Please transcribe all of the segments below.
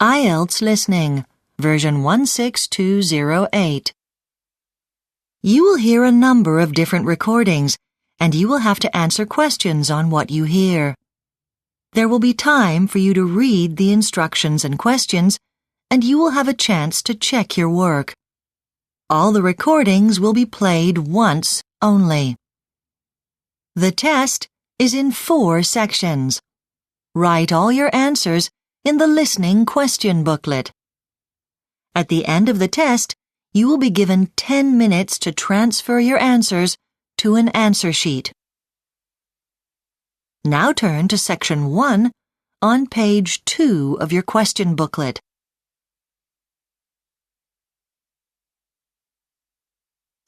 IELTS Listening, version 16208. You will hear a number of different recordings, and you will have to answer questions on what you hear. There will be time for you to read the instructions and questions, and you will have a chance to check your work. All the recordings will be played once only. The test is in 4 sections. Write all your answers in the listening question booklet. At the end of the test, you will be given 10 minutes to transfer your answers to an answer sheet. Now turn to section 1 on page 2 of your question booklet.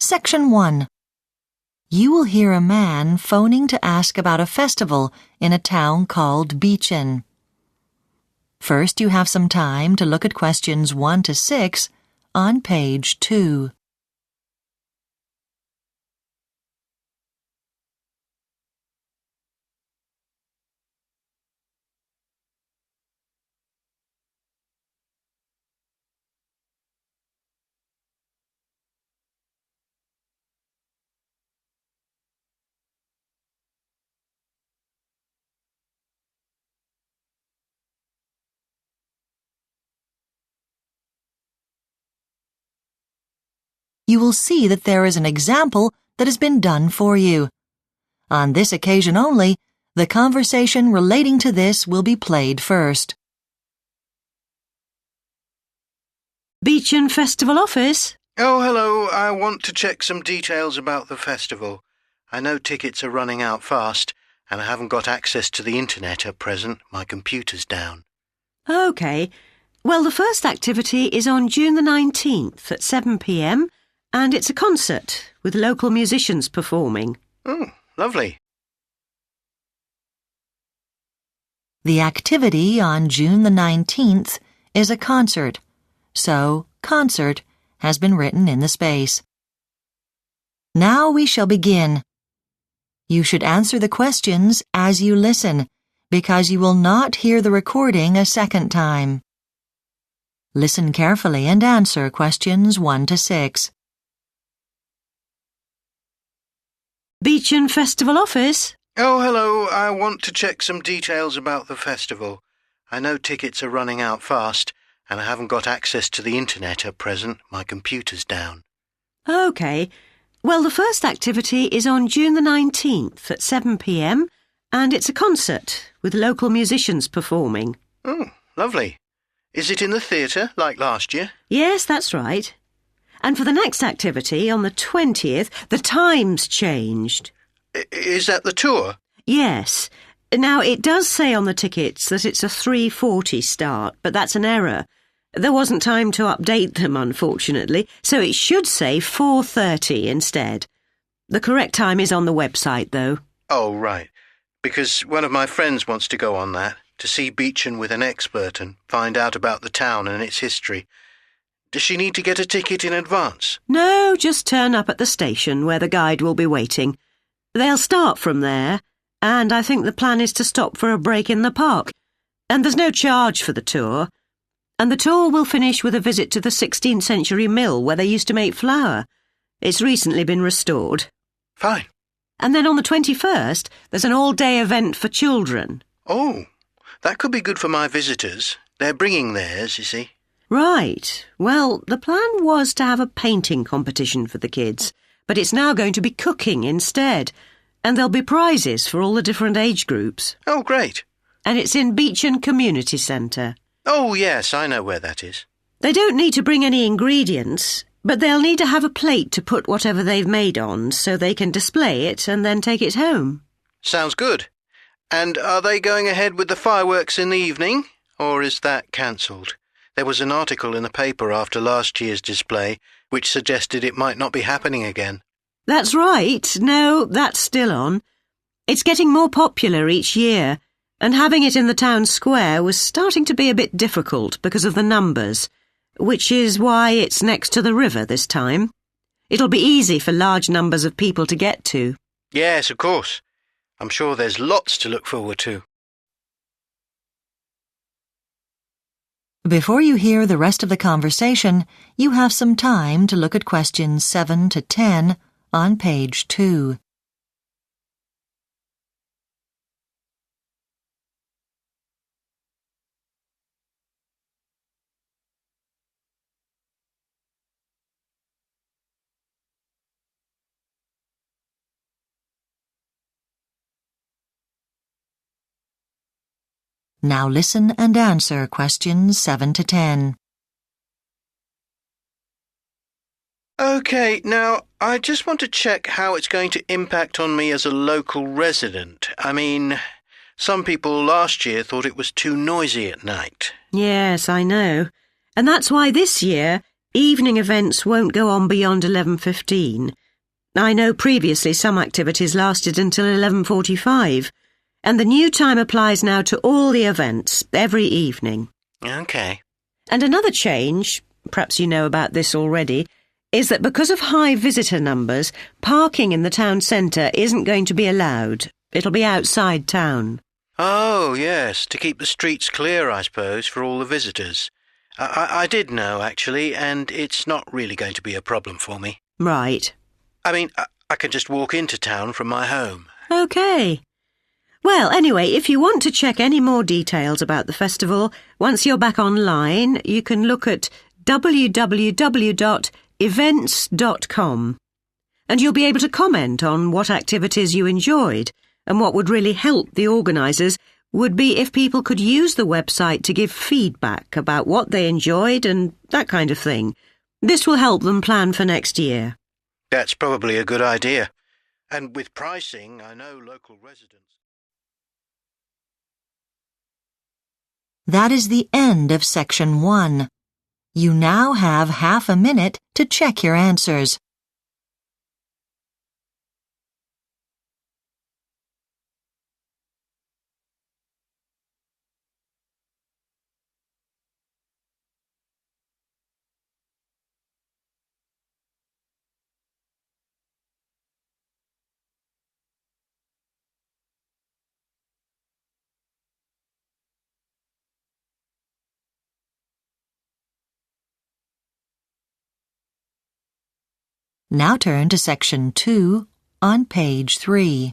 Section 1. You will hear a man phoning to ask about a festival in a town called Beachin. First, you have some time to look at questions 1 to 6 on page 2. You will see that there is an example that has been done for you. On this occasion only, the conversation relating to this will be played first. Beachin Festival Office? Oh, hello. I want to check some details about the festival. I know tickets are running out fast, and I haven't got access to the internet at present. My computer's down. OK. Well, the first activity is on June the 19th at 7 p.m, and it's a concert with local musicians performing. Oh, lovely. The activity on June the 19th is a concert, so concert has been written in the space. Now we shall begin. You should answer the questions as you listen, because you will not hear the recording a second time. Listen carefully and answer questions 1 to 6. Beachin Festival Office? Oh, hello. I want to check some details about the festival. I know tickets are running out fast, and I haven't got access to the internet at present. My computer's down. OK. Well, the first activity is on June the 19th at 7 p.m, and it's a concert with local musicians performing. Oh, lovely. Is it in the theatre, like last year? Yes, that's right. And for the next activity, on the 20th, the time's changed. Is that the tour? Yes. Now, it does say on the tickets that it's a 3:40 start, but that's an error. There wasn't time to update them, unfortunately, so it should say 4:30 instead. The correct time is on the website, though. Oh, right. Because one of my friends wants to go on that, to see Beachin with an expert and find out about the town and its history. Does she need to get a ticket in advance? No, just turn up at the station where the guide will be waiting. They'll start from there, and I think the plan is to stop for a break in the park. And there's no charge for the tour. And the tour will finish with a visit to the 16th century mill where they used to make flour. It's recently been restored. Fine. And then on the 21st, there's an all-day event for children. Oh, that could be good for my visitors. They're bringing theirs, you see. Right. Well, the plan was to have a painting competition for the kids, but it's now going to be cooking instead, and there'll be prizes for all the different age groups. Oh, great. And it's in Beachin Community Centre. Oh, yes, I know where that is. They don't need to bring any ingredients, but they'll need to have a plate to put whatever they've made on so they can display it and then take it home. Sounds good. And are they going ahead with the fireworks in the evening, or is that cancelled? There was an article in the paper after last year's display which suggested it might not be happening again. That's right. No, that's still on. It's getting more popular each year, and having it in the town square was starting to be a bit difficult because of the numbers, which is why it's next to the river this time. It'll be easy for large numbers of people to get to. Yes, of course. I'm sure there's lots to look forward to. Before you hear the rest of the conversation, you have some time to look at questions 7 to 10 on page 2. Now listen and answer questions 7 to 10. OK, now, I just want to check how it's going to impact on me as a local resident. I mean, some people last year thought it was too noisy at night. Yes, I know. And that's why this year, evening events won't go on beyond 11:15. I know previously some activities lasted until 11:45, and the new time applies now to all the events, every evening. OK. And another change, perhaps you know about this already, is that because of high visitor numbers, parking in the town centre isn't going to be allowed. It'll be outside town. Oh, yes, to keep the streets clear, I suppose, for all the visitors. I did know, actually, and it's not really going to be a problem for me. Right. I mean, I can just walk into town from my home. OK. Well, anyway, if you want to check any more details about the festival, once you're back online, you can look at www.events.com, and you'll be able to comment on what activities you enjoyed, and what would really help the organisers would be if people could use the website to give feedback about what they enjoyed and that kind of thing. This will help them plan for next year. That's probably a good idea. And with pricing, I know local residents... That is the end of section 1. You now have half a minute to check your answers. Now turn to section 2 on page 3.